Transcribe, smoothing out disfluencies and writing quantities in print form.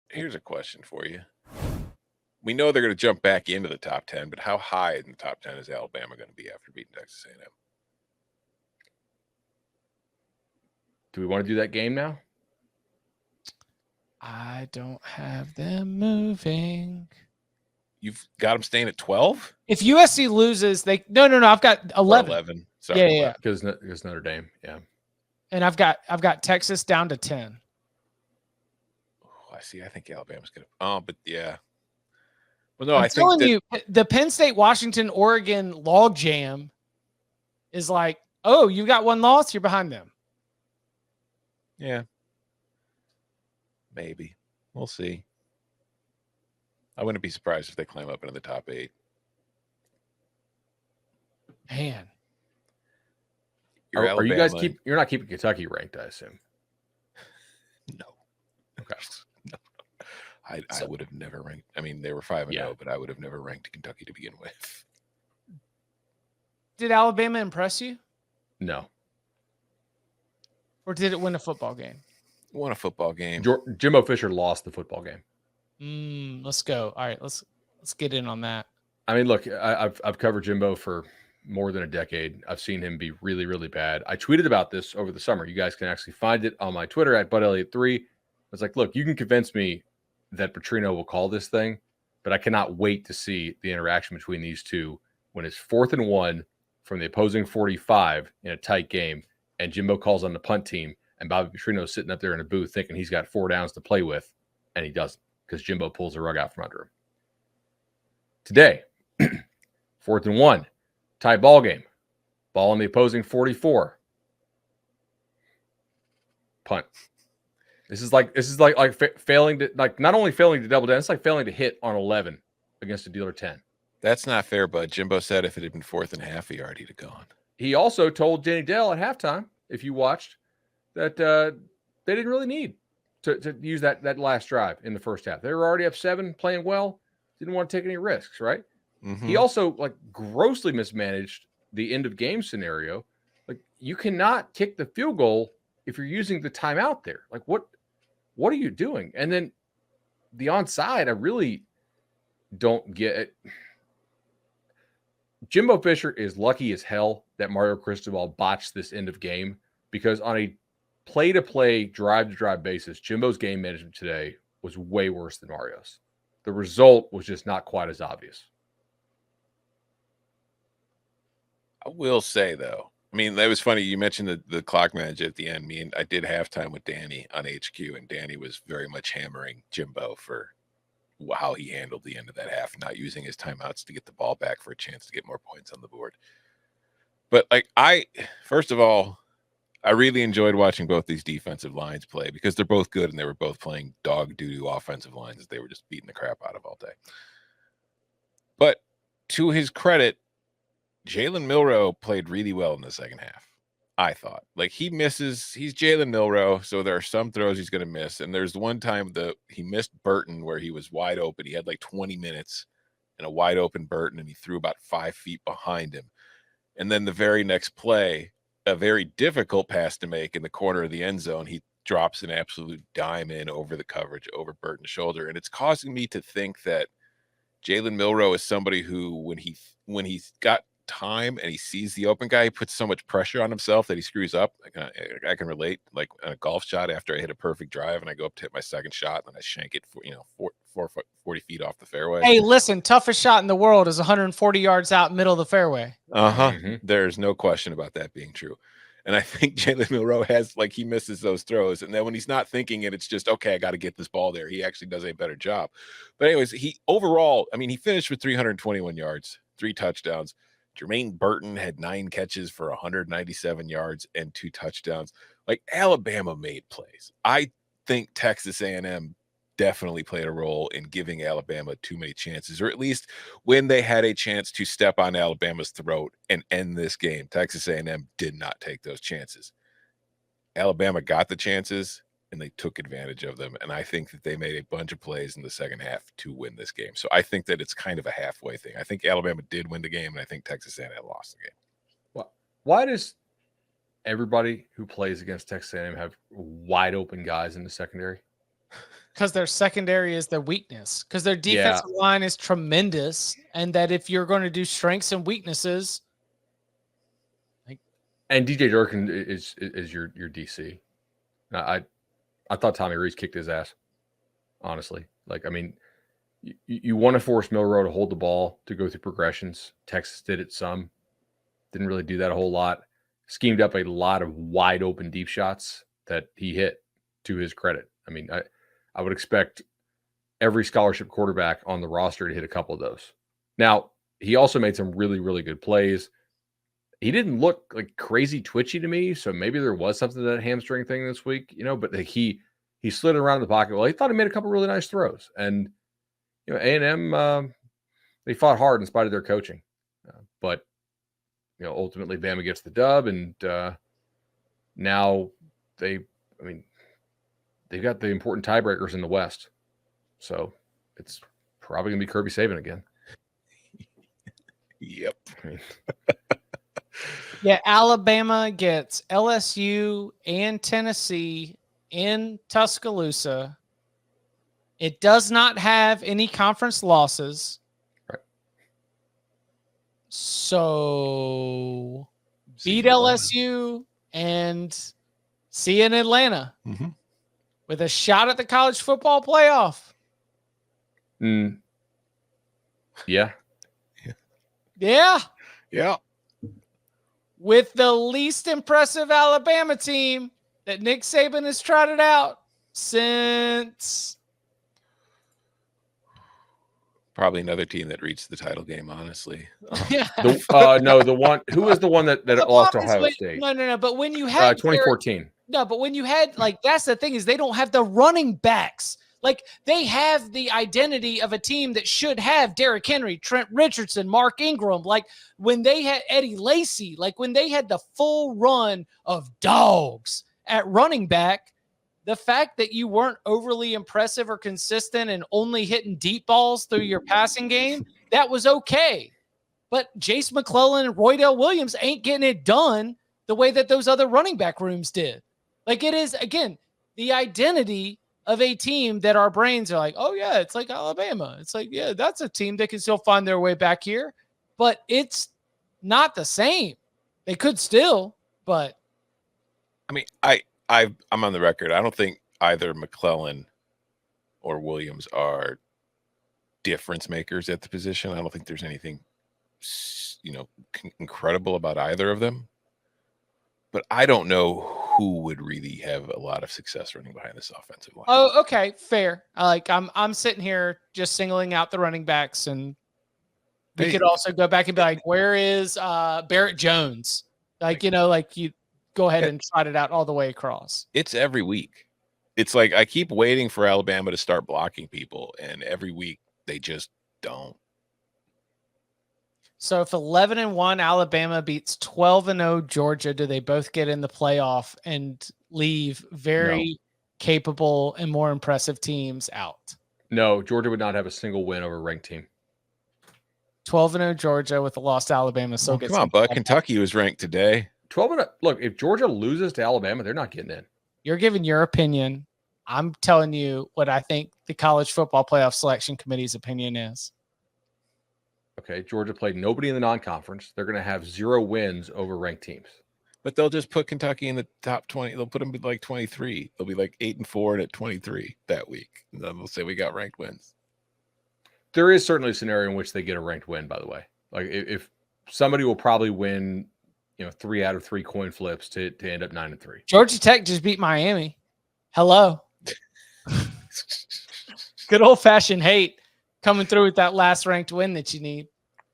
Here's a question for you. We know they're going to jump back into the top 10, but how high in the top 10 is Alabama going to be after beating Texas A&M? Do we want to do that game now? I don't have them moving. You've got them staying at 12? If USC loses, they no. I've got 11. 11. Sorry, yeah. Because Notre Dame, yeah. And I've got Texas down to 10. Oh, I see. I think Alabama's going to. Oh, but yeah. Well, no, I'm I think telling you, the Penn State, Washington, Oregon log jam is like, oh, you got one loss, you're behind them. Yeah. Maybe. We'll see. I wouldn't be surprised if they climb up into the top 8. Man. Are you guys you're not keeping Kentucky ranked, I assume? No. Okay. No. I would have never ranked. I mean, they were 5-0, but I would have never ranked Kentucky to begin with. Did Alabama impress you? No. Or did it win a football game? Won a football game. Jimbo Fisher lost the football game. Let's go. All right, let's get in on that. I mean, look, I've covered Jimbo for more than a decade. I've seen him be really, really bad. I tweeted about this over the summer. You guys can actually find it on my Twitter at BudElliott3. I was like, look, you can convince me that Petrino will call this thing, but I cannot wait to see the interaction between these two when it's 4th and 1 from the opposing 45 in a tight game, and Jimbo calls on the punt team, and Bobby Petrino's sitting up there in a booth thinking he's got 4 downs to play with, and he doesn't because Jimbo pulls the rug out from under him. Today, 4th and 1, tie ball game, ball on the opposing 44, punt. This is like failing to not only failing to double down, it's like failing to hit on 11 against a dealer 10. That's not fair, bud. Jimbo said if it had been 4th and half, he already had gone. He also told Danny Dell at halftime, if you watched, that they didn't really need to use that last drive in the first half. They were already up 7, playing well, didn't want to take any risks, right? Mm-hmm. He also grossly mismanaged the end of game scenario. You cannot kick the field goal if you're using the timeout there. What are you doing? And then the onside, I really don't get it. Jimbo Fisher is lucky as hell that Mario Cristobal botched this end of game, because on a play-to-play, drive-to-drive basis, Jimbo's game management today was way worse than Mario's. The result was just not quite as obvious. I will say, though, I mean, that was funny. You mentioned the clock management at the end. I did halftime with Danny on HQ, and Danny was very much hammering Jimbo for how he handled the end of that half, not using his timeouts to get the ball back for a chance to get more points on the board. But first of all, I really enjoyed watching both these defensive lines play, because they're both good and they were both playing dog doo-doo offensive lines that they were just beating the crap out of all day. But to his credit, Jaylen Mio played really well in the second half, I thought. He's Jaylen Mio, so there are some throws he's going to miss. And there's one time he missed Burton where he was wide open. He had 20 minutes and a wide open Burton, and he threw about 5 feet behind him. And then the very next play, a very difficult pass to make in the corner of the end zone, he drops an absolute dime in over the coverage, over Burton's shoulder. And it's causing me to think that Jaylen Mio is somebody who, when he's got time and he sees the open guy, he puts so much pressure on himself that he screws up. I can relate, on a golf shot after I hit a perfect drive and I go up to hit my second shot and I shank it for 40 feet off the fairway. Hey, listen, toughest shot in the world is 140 yards out middle of the fairway. Mm-hmm. There's no question about that being true. And I think Jaylen Mio has, he misses those throws. And then when he's not thinking it, it's just, okay, I got to get this ball there. He actually does a better job. But anyways, he finished with 321 yards, 3 touchdowns. Jermaine Burton had 9 catches for 197 yards and 2 touchdowns. Alabama made plays. I think Texas A&M definitely played a role in giving Alabama too many chances, or at least when they had a chance to step on Alabama's throat and end this game, Texas A&M did not take those chances. Alabama got the chances and they took advantage of them. And I think that they made a bunch of plays in the second half to win this game. So I think that it's kind of a halfway thing. I think Alabama did win the game, and I think Texas A&M lost the game. Well, why does everybody who plays against Texas A&M have wide open guys in the secondary? Because their secondary is their weakness. Because their defensive line is tremendous, and that if you're going to do strengths and weaknesses, and DJ Durkin is your DC. I thought Tommy Rees kicked his ass. Honestly, like I mean, you want to force Milrow to hold the ball to go through progressions. Texas did it some, didn't really do that a whole lot. Schemed up a lot of wide open deep shots that he hit. To his credit, I mean, I would expect every scholarship quarterback on the roster to hit a couple of those. Now, he also made some really, really good plays. He didn't look like crazy twitchy to me, so maybe there was something to that hamstring thing this week, but like he slid around the pocket. Well, he thought he made a couple really nice throws. And, A&M, they fought hard in spite of their coaching. But, ultimately Bama gets the dub, and now they've got the important tiebreakers in the West. So it's probably going to be Kirby Saban again. Yep. Yeah, Alabama gets LSU and Tennessee in Tuscaloosa. It does not have any conference losses. Right. So beat LSU and see you in Atlanta with a shot at the college football playoff. Yeah. Yeah. Yeah. With the least impressive Alabama team that Nick Saban has trotted out since probably another team that reached the title game, honestly. Yeah. The one who was the one that lost to Ohio State. No. But when you had 2014. But when you had that's the thing is they don't have the running backs. Like they have the identity of a team that should have Derrick Henry, Trent Richardson, Mark Ingram. Like when they had Eddie Lacy, like when they had the full run of dogs at running back, the fact that you weren't overly impressive or consistent and only hitting deep balls through your passing game, that was okay. But Jace McClellan and Roydell Williams ain't getting it done the way that those other running back rooms did. Like it is, again, the identity of a team that our brains are like, oh, yeah, it's like Alabama. It's like, yeah, that's a team that can still find their way back here. But it's not the same. They could still, but. I mean, I'm on the record. I don't think either McClellan or Williams are difference makers at the position. I don't think there's anything, incredible about either of them. But I don't know who would really have a lot of success running behind this offensive line. Oh, okay, fair. I'm sitting here just singling out the running backs, and we could also go back and be like, where is Barrett Jones? You go ahead and trot it out all the way across. It's every week. It's like I keep waiting for Alabama to start blocking people, and every week they just don't. So if 11-1 Alabama beats 12-0 Georgia, do they both get in the playoff and leave very capable and more impressive teams out? No, Georgia would not have a single win over a ranked team. 12-0 Georgia with a lost Alabama. So come on, bud. Kentucky was ranked today. 12-0. Look, if Georgia loses to Alabama, they're not getting in. You're giving your opinion. I'm telling you what I think the college football playoff selection committee's opinion is. Okay, Georgia played nobody in the non-conference. They're going to have 0 wins over ranked teams. But they'll just put Kentucky in the top 20. They'll put them at like 23. They'll be like 8-4 and at 23 that week. And then they'll say we got ranked wins. There is certainly a scenario in which they get a ranked win, by the way. Like if somebody will probably win, 3 out of 3 coin flips to end up 9-3. Georgia Tech just beat Miami. Hello. Good old-fashioned hate coming through with that last ranked win that you need.